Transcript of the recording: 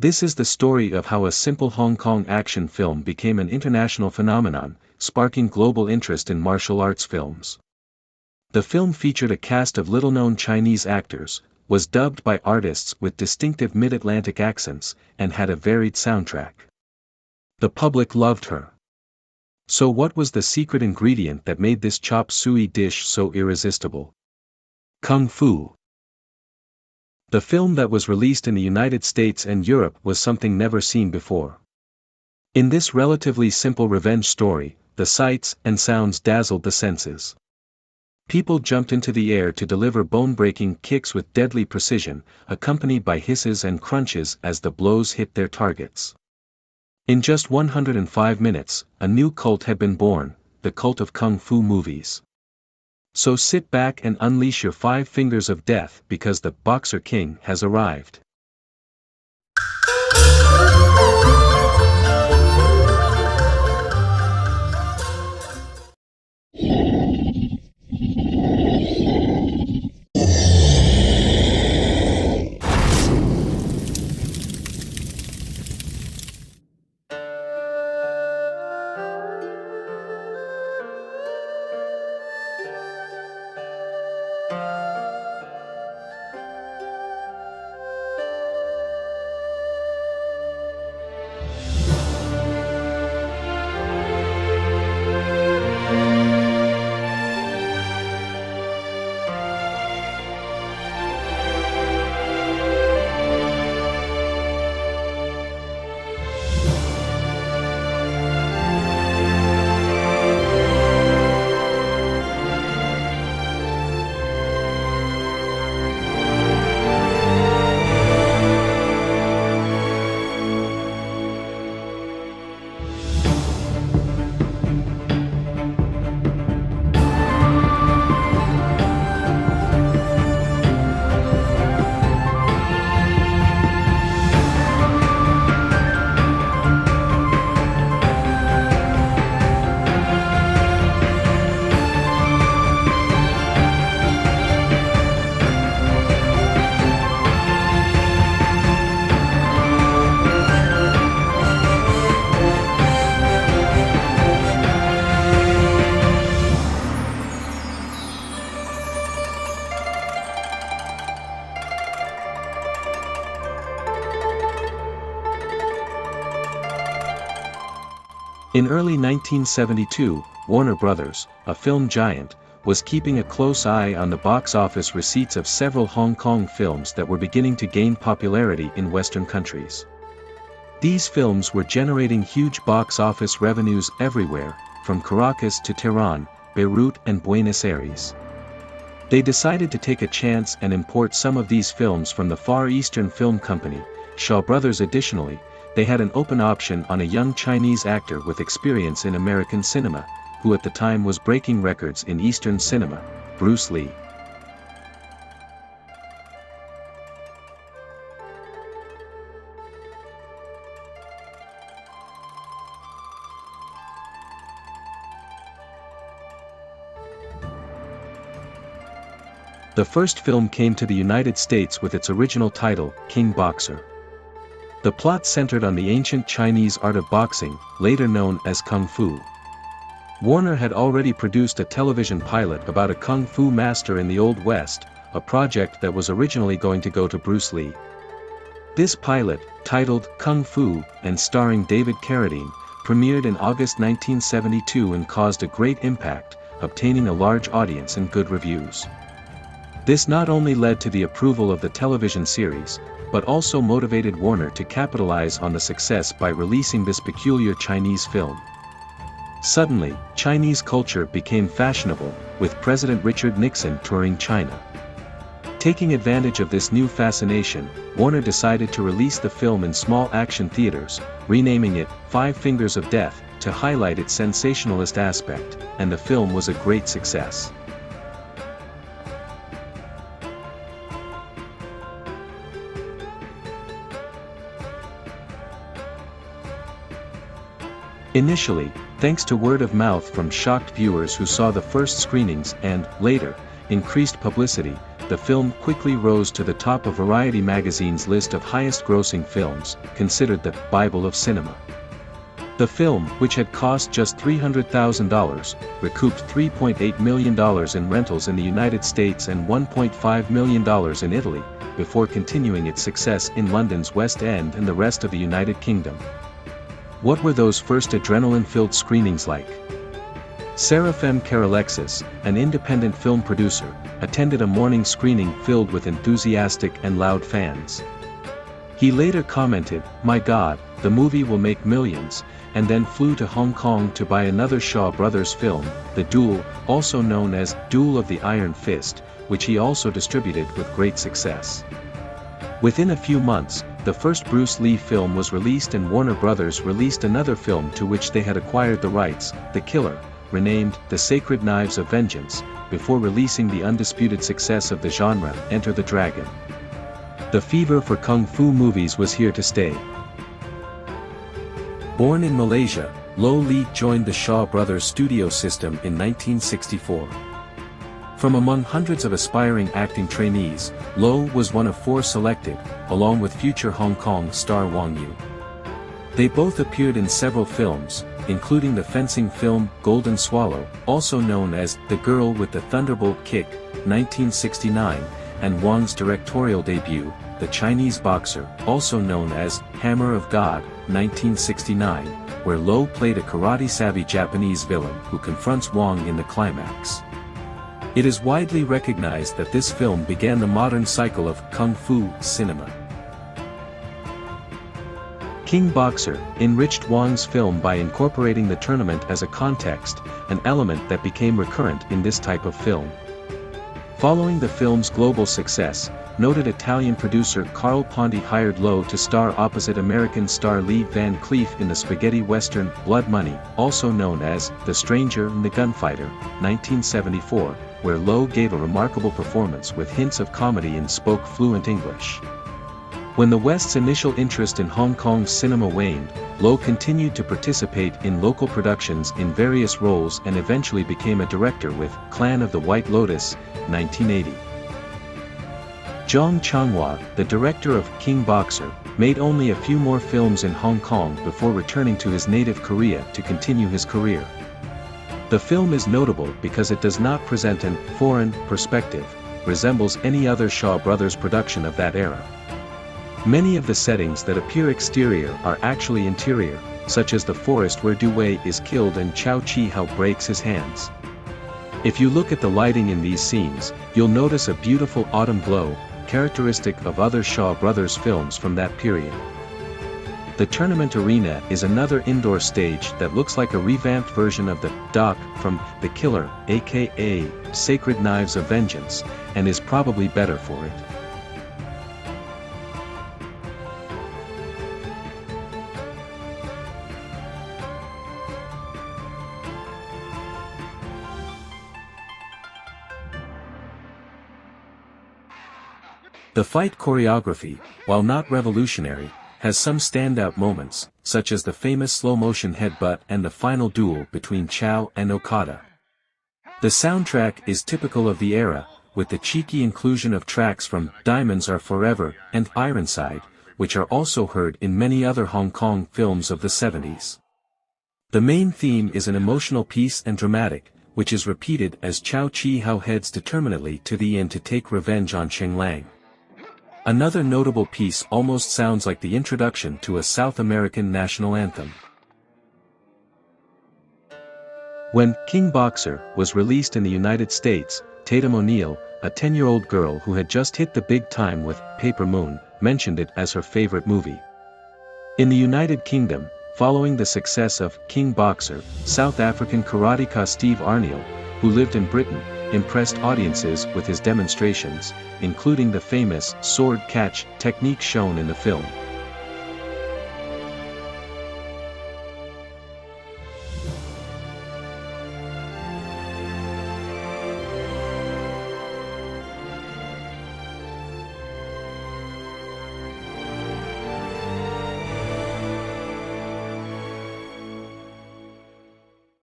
This is the story of how a simple Hong Kong action film became an international phenomenon, sparking global interest in martial arts films. The film featured a cast of little-known Chinese actors, was dubbed by artists with distinctive mid-Atlantic accents, and had a varied soundtrack. The public loved her. So what was the secret ingredient that made this chop suey dish so irresistible? Kung Fu. The film that was released in the United States and Europe was something never seen before. In this relatively simple revenge story, the sights and sounds dazzled the senses. People jumped into the air to deliver bone-breaking kicks with deadly precision, accompanied by hisses and crunches as the blows hit their targets. In just 105 minutes, a new cult had been born, the cult of Kung Fu movies. So sit back and unleash your 5 fingers of death because the Boxer King has arrived. In early 1972, Warner Brothers, a film giant, was keeping a close eye on the box office receipts of several Hong Kong films that were beginning to gain popularity in Western countries. These films were generating huge box office revenues everywhere, from Caracas to Tehran, Beirut and Buenos Aires. They decided to take a chance and import some of these films from the Far Eastern Film Company, Shaw Brothers. Additionally, they had an open option on a young Chinese actor with experience in American cinema, who at the time was breaking records in Eastern cinema, Bruce Lee. The first film came to the United States with its original title, King Boxer. The plot centered on the ancient Chinese art of boxing, later known as Kung Fu. Warner had already produced a television pilot about a Kung Fu master in the Old West, a project that was originally going to go to Bruce Lee. This pilot, titled Kung Fu, and starring David Carradine, premiered in August 1972 and caused a great impact, obtaining a large audience and good reviews. This not only led to the approval of the television series, but also motivated Warner to capitalize on the success by releasing this peculiar Chinese film. Suddenly, Chinese culture became fashionable, with President Richard Nixon touring China. Taking advantage of this new fascination, Warner decided to release the film in small action theaters, renaming it 5 Fingers of Death, to highlight its sensationalist aspect, and the film was a great success. Initially, thanks to word of mouth from shocked viewers who saw the first screenings and, later, increased publicity, the film quickly rose to the top of Variety magazine's list of highest-grossing films, considered the Bible of cinema. The film, which had cost just $300,000, recouped $3.8 million in rentals in the United States and $1.5 million in Italy, before continuing its success in London's West End and the rest of the United Kingdom. What were those first adrenaline-filled screenings like? Serafim Karalexis, an independent film producer, attended a morning screening filled with enthusiastic and loud fans. He later commented, "My God, the movie will make millions," and then flew to Hong Kong to buy another Shaw Brothers film, The Duel, also known as Duel of the Iron Fist, which he also distributed with great success. Within a few months, the first Bruce Lee film was released and Warner Brothers released another film to which they had acquired the rights, The Killer, renamed The Sacred Knives of Vengeance, before releasing the undisputed success of the genre, Enter the Dragon. The fever for kung fu movies was here to stay. Born in Malaysia, Lo Lieh joined the Shaw Brothers studio system in 1964. From among hundreds of aspiring acting trainees, Lo was one of 4 selected, along with future Hong Kong star Wang Yu. They both appeared in several films, including the fencing film Golden Swallow, also known as The Girl with the Thunderbolt Kick, 1969, and Wang's directorial debut, The Chinese Boxer, also known as Hammer of God, 1969, where Lo played a karate-savvy Japanese villain who confronts Wang in the climax. It is widely recognized that this film began the modern cycle of kung fu cinema. King Boxer enriched Wang's film by incorporating the tournament as a context, an element that became recurrent in this type of film. Following the film's global success, noted Italian producer Carl Ponti hired Lo to star opposite American star Lee Van Cleef in the spaghetti western Blood Money, also known as The Stranger and the Gunfighter, 1974, where Lo gave a remarkable performance with hints of comedy and spoke fluent English. When the West's initial interest in Hong Kong's cinema waned, Lo continued to participate in local productions in various roles and eventually became a director with Clan of the White Lotus, 1980. Chung Chang-Wha, the director of King Boxer, made only a few more films in Hong Kong before returning to his native Korea to continue his career. The film is notable because it does not present an foreign perspective, resembles any other Shaw Brothers production of that era. Many of the settings that appear exterior are actually interior, such as the forest where Du Wei is killed and Chow Chi-hao breaks his hands. If you look at the lighting in these scenes, you'll notice a beautiful autumn glow, characteristic of other Shaw Brothers films from that period. The tournament arena is another indoor stage that looks like a revamped version of the dock from The Killer, aka Sacred Knives of Vengeance, and is probably better for it. The fight choreography, while not revolutionary, has some standout moments, such as the famous slow-motion headbutt and the final duel between Chow and Okada. The soundtrack is typical of the era, with the cheeky inclusion of tracks from Diamonds Are Forever and Ironside, which are also heard in many other Hong Kong films of the 70s. The main theme is an emotional piece and dramatic, which is repeated as Chow Chi-hao heads determinedly to the inn to take revenge on Cheng Lang. Another notable piece almost sounds like the introduction to a South American national anthem. When King Boxer was released in the United States, Tatum O'Neal, a 10-year-old girl who had just hit the big time with Paper Moon, mentioned it as her favorite movie. In the United Kingdom, following the success of King Boxer, South African karateka Steve Arniel, who lived in Britain, impressed audiences with his demonstrations, including the famous sword catch technique shown in the film.